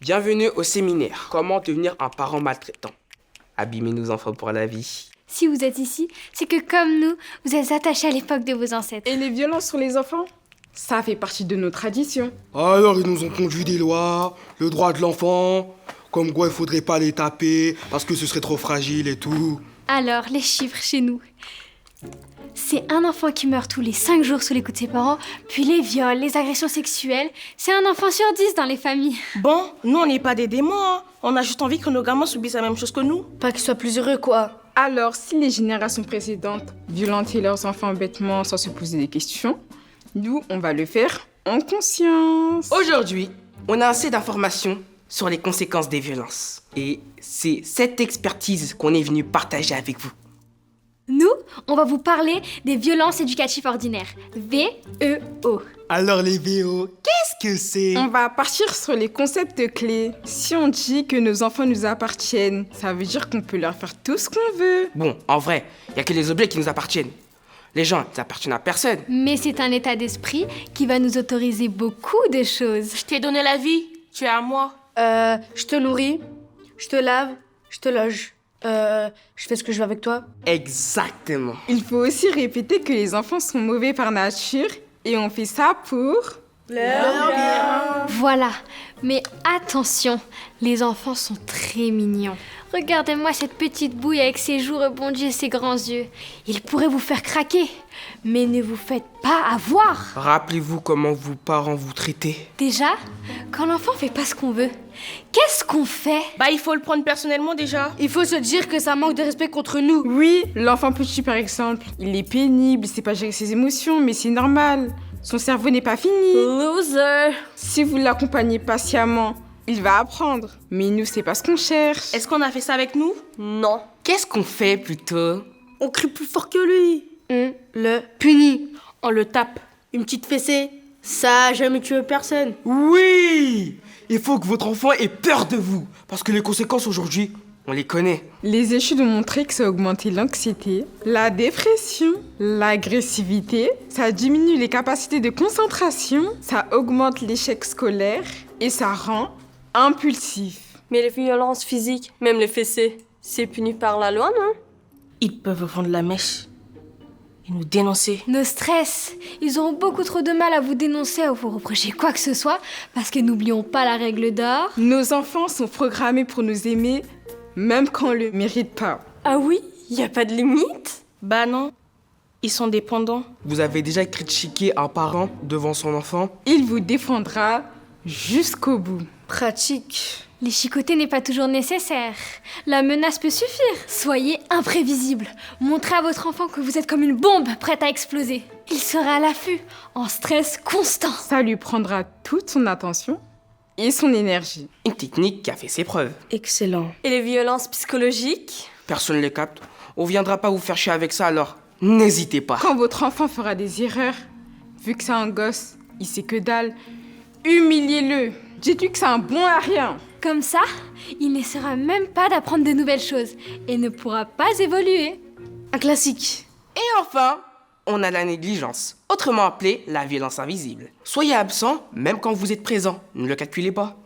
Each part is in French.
Bienvenue au séminaire. Comment devenir un parent maltraitant? Abîmer nos enfants pour la vie. Si vous êtes ici, c'est que comme nous, vous êtes attachés à l'époque de vos ancêtres. Et les violences sur les enfants? Ça fait partie de nos traditions. Alors ils nous ont conduit des lois, le droit de l'enfant, comme quoi il faudrait pas les taper parce que ce serait trop fragile et tout. Alors, les chiffres chez nous. C'est un enfant qui meurt tous les 5 jours sous les coups de ses parents, puis les viols, les agressions sexuelles. C'est un enfant sur 10 dans les familles. Bon, nous on n'est pas des démons, hein. On a juste envie que nos gamins subissent la même chose que nous. Pas qu'ils soient plus heureux, quoi. Alors, si les générations précédentes violentaient leurs enfants bêtement sans se poser des questions, nous, on va le faire en conscience. Aujourd'hui, on a assez d'informations sur les conséquences des violences. Et c'est cette expertise qu'on est venu partager avec vous. Nous, on va vous parler des violences éducatives ordinaires. VEO. Alors les VO, qu'est-ce que c'est? On va partir sur les concepts clés. Si on dit que nos enfants nous appartiennent, ça veut dire qu'on peut leur faire tout ce qu'on veut. Bon, en vrai, il n'y a que les objets qui nous appartiennent. Les gens, ils appartiennent à personne. Mais c'est un état d'esprit qui va nous autoriser beaucoup de choses. Je t'ai donné la vie, tu es à moi. Je te nourris, je te lave, je te loge. Je fais ce que je veux avec toi. Exactement. Il faut aussi répéter que les enfants sont mauvais par nature et on fait ça pour... Voilà, mais attention, les enfants sont très mignons. Regardez-moi cette petite bouille avec ses joues rebondies et ses grands yeux. Il pourrait vous faire craquer, mais ne vous faites pas avoir. Rappelez-vous comment vos parents vous traitaient. Déjà, quand l'enfant fait pas ce qu'on veut, qu'est-ce qu'on fait? Bah il faut le prendre personnellement déjà. Il faut se dire que ça manque de respect contre nous. Oui, l'enfant petit par exemple, il est pénible, il sait pas gérer ses émotions, mais c'est normal. Son cerveau n'est pas fini. Loser. Si vous l'accompagnez patiemment, il va apprendre. Mais nous, c'est pas ce qu'on cherche. Est-ce qu'on a fait ça avec nous? Non. Qu'est-ce qu'on fait plutôt? On crie plus fort que lui. On le punit. On le tape. Une petite fessée, ça a jamais tué personne. Oui! Il faut que votre enfant ait peur de vous, parce que les conséquences aujourd'hui, On les connaît. Les études ont montré que ça augmentait l'anxiété, la dépression, l'agressivité, ça diminue les capacités de concentration, ça augmente l'échec scolaire et ça rend impulsif. Mais les violences physiques, même les fessées, c'est puni par la loi, non? Ils peuvent vendre la mèche et nous dénoncer. Nos stress, ils auront beaucoup trop de mal à vous dénoncer ou vous reprocher quoi que ce soit, parce que n'oublions pas la règle d'or. Nos enfants sont programmés pour nous aimer, même quand on le mérite pas. Ah oui, y a pas de limite? Bah non, ils sont dépendants. Vous avez déjà critiqué un parent devant son enfant? Il vous défendra jusqu'au bout. Pratique. Les chicoter n'est pas toujours nécessaire. La menace peut suffire. Soyez imprévisible. Montrez à votre enfant que vous êtes comme une bombe prête à exploser. Il sera à l'affût, en stress constant. Ça lui prendra toute son attention et son énergie. Une technique qui a fait ses preuves. Excellent. Et les violences psychologiques? Personne ne les capte. On viendra pas vous faire chier avec ça, alors n'hésitez pas. Quand votre enfant fera des erreurs, vu que c'est un gosse, il sait que dalle, humiliez-le. Dites-lui que c'est un bon à rien. Comme ça, il n'essaiera même pas d'apprendre de nouvelles choses et ne pourra pas évoluer. Un classique. Et enfin, on a la négligence, autrement appelée la violence invisible. Soyez absent, même quand vous êtes présent. Ne le calculez pas.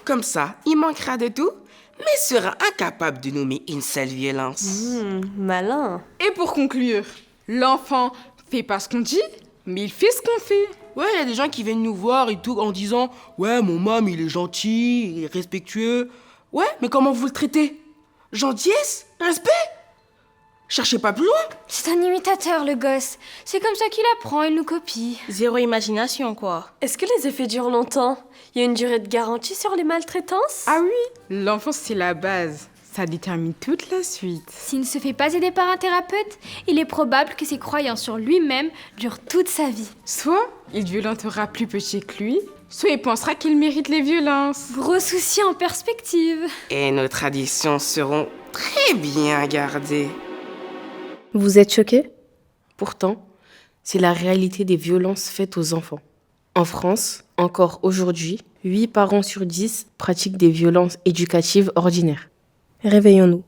Comme ça, il manquera de tout, mais sera incapable de nommer une seule violence. Malin. Et pour conclure, l'enfant fait pas ce qu'on dit, mais il fait ce qu'on fait. Ouais, il y a des gens qui viennent nous voir et tout en disant « Ouais, mon môme, il est gentil, il est respectueux. » Ouais, mais comment vous le traitez? Gentillesse? Respect? Cherchez pas plus loin. C'est un imitateur, le gosse. C'est comme ça qu'il apprend, il nous copie. Zéro imagination, quoi. Est-ce que les effets durent longtemps? Y a une durée de garantie sur les maltraitances? Ah oui, l'enfance c'est la base. Ça détermine toute la suite. S'il ne se fait pas aider par un thérapeute, il est probable que ses croyances sur lui-même durent toute sa vie. Soit il violentera plus petit que lui, soit il pensera qu'il mérite les violences. Gros souci en perspective. Et nos traditions seront très bien gardées. Vous êtes choqués? Pourtant, c'est la réalité des violences faites aux enfants. En France, encore aujourd'hui, 8 parents sur 10 pratiquent des violences éducatives ordinaires. Réveillons-nous.